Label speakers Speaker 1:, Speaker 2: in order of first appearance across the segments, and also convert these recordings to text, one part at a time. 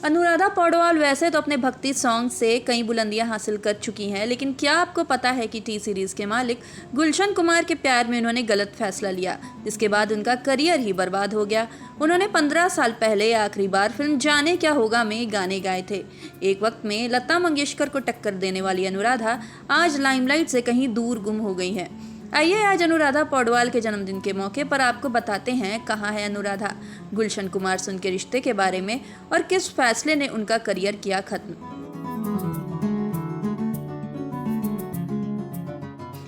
Speaker 1: अनुराधा पौडवाल वैसे तो अपने भक्ति सॉन्ग से कई बुलंदियां हासिल कर चुकी हैं, लेकिन क्या आपको पता है कि टी सीरीज के मालिक गुलशन कुमार के प्यार में उन्होंने गलत फैसला लिया, जिसके बाद उनका करियर ही बर्बाद हो गया। उन्होंने 15 साल पहले आखिरी बार फिल्म जाने क्या होगा में गाने गाए थे। एक वक्त में लता मंगेशकर को टक्कर देने वाली अनुराधा आज लाइमलाइट से कहीं दूर गुम हो गई है। आइए आज अनुराधा पौडवाल के जन्मदिन के मौके पर आपको बताते हैं कहाँ है अनुराधा, गुलशन कुमार से उनके रिश्ते के बारे में और किस फैसले ने उनका करियर किया खत्म।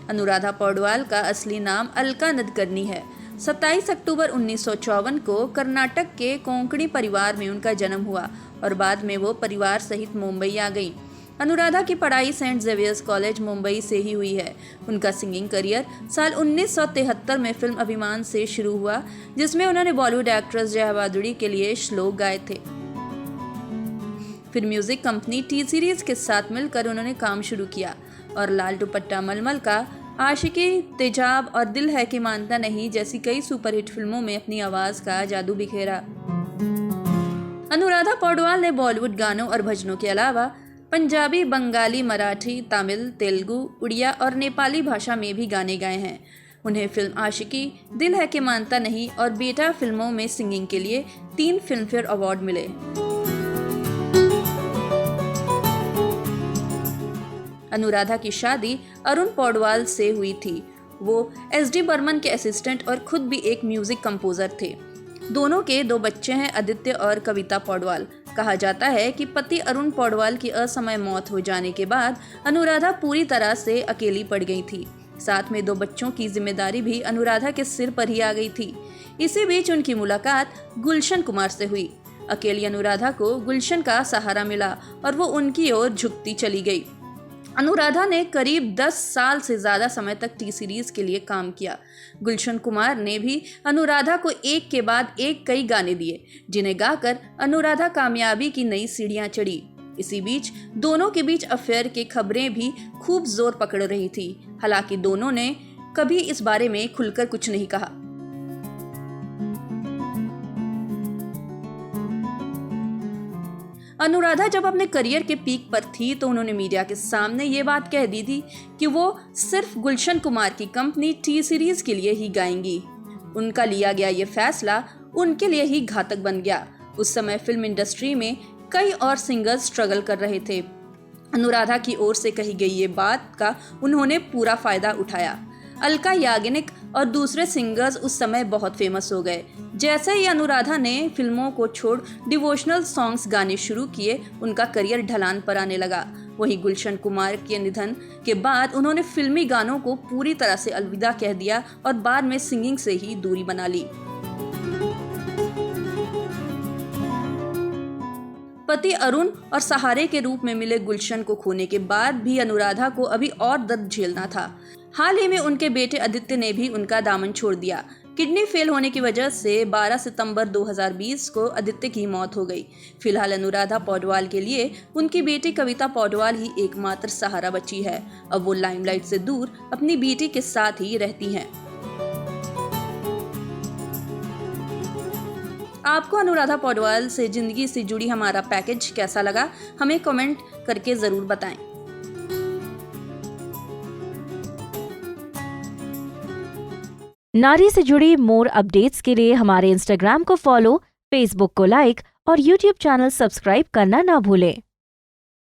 Speaker 1: अनुराधा पौडवाल का असली नाम अलका नदकर्णी है। 27 अक्टूबर 1954 को कर्नाटक के कोंकणी परिवार में उनका जन्म हुआ और बाद में वो परिवार सहित मुंबई आ गई। अनुराधा की पढ़ाई सेंट जेवियर्स कॉलेज मुंबई से ही हुई है। उनका सिंगिंग करियर साल 1973 में फिल्म अभिमान से शुरू हुआ, जिसमें उन्होंने बॉलीवुड एक्ट्रेस जया बहादुरी के लिए श्लोक गाए थे। फिर म्यूजिक कंपनी टी सीरीज के साथ मिलकर उन्होंने काम शुरू किया और लाल दुपट्टा मलमल का, आशिकी, तेजाब और दिल है कि मानता नहीं जैसी कई सुपरहिट फिल्मों में अपनी आवाज का जादू बिखेरा। अनुराधा पौडवाल ने बॉलीवुड गानों और भजनों के अलावा पंजाबी, बंगाली, मराठी, तमिल, तेलुगु, उड़िया और नेपाली भाषा में भी गाने गाए हैं। उन्हें फिल्म आशिकी, दिल है कि मानता नहीं और बेटा फिल्मों में सिंगिंग के लिए 3 फिल्मफेयर अवार्ड मिले। अनुराधा की शादी अरुण पौडवाल से हुई थी। वो एस.डी. बर्मन के असिस्टेंट और खुद भी एक म्यूजिक कंपोजर थे। दोनों के 2 बच्चे हैं, आदित्य और कविता पौडवाल। कहा जाता है कि पति अरुण पौडवाल की असमय मौत हो जाने के बाद अनुराधा पूरी तरह से अकेली पड़ गई थी। साथ में 2 बच्चों की जिम्मेदारी भी अनुराधा के सिर पर ही आ गई थी। इसी बीच उनकी मुलाकात गुलशन कुमार से हुई। अकेली अनुराधा को गुलशन का सहारा मिला और वो उनकी ओर झुकती चली गई। अनुराधा ने करीब 10 साल से ज़्यादा समय तक टी सीरीज के लिए काम किया। गुलशन कुमार ने भी अनुराधा को एक के बाद एक कई गाने दिए, जिन्हें गाकर अनुराधा कामयाबी की नई सीढ़ियां चढ़ी। इसी बीच दोनों के बीच अफेयर की खबरें भी खूब जोर पकड़ रही थी। हालांकि दोनों ने कभी इस बारे में खुलकर कुछ नहीं कहा। अनुराधा जब अपने करियर के पीक पर थी तो उन्होंने मीडिया के सामने ये बात कह दी थी कि वो सिर्फ गुलशन कुमार की कंपनी टी सीरीज के लिए ही गाएंगी। उनका लिया गया ये फैसला उनके लिए ही घातक बन गया। उस समय फिल्म इंडस्ट्री में कई और सिंगर्स स्ट्रगल कर रहे थे। अनुराधा की ओर से कही गई ये बात का उन्होंने पूरा फायदा उठाया। अलका याग्निक और दूसरे सिंगर्स उस समय बहुत फेमस हो गए। जैसे ही अनुराधा ने फिल्मों को छोड़ डिवोशनल सॉन्ग्स गाने शुरू किए, उनका करियर ढलान पर आने लगा। वहीं गुलशन कुमार के निधन के बाद उन्होंने फिल्मी गानों को पूरी तरह से अलविदा कह दिया और बाद में सिंगिंग से ही दूरी बना ली। पति अरुण और सहारे के रूप में मिले गुलशन को खोने के बाद भी अनुराधा को अभी और दर्द झेलना था। हाल ही में उनके बेटे आदित्य ने भी उनका दामन छोड़ दिया। किडनी फेल होने की वजह से 12 सितंबर 2020 को आदित्य की मौत हो गई। फिलहाल अनुराधा पौडवाल के लिए उनकी बेटी कविता पौडवाल ही एकमात्र सहारा बची है। अब वो लाइमलाइट से दूर अपनी बेटी के साथ ही रहती हैं। आपको अनुराधा पौडवाल से जिंदगी से जुड़ी हमारा पैकेज कैसा लगा, हमें कमेंट करके जरूर बताएं।
Speaker 2: नारी से जुड़ी मोर अपडेट्स के लिए हमारे इंस्टाग्राम को फॉलो, फेसबुक को लाइक और यूट्यूब चैनल सब्सक्राइब करना ना भूलें।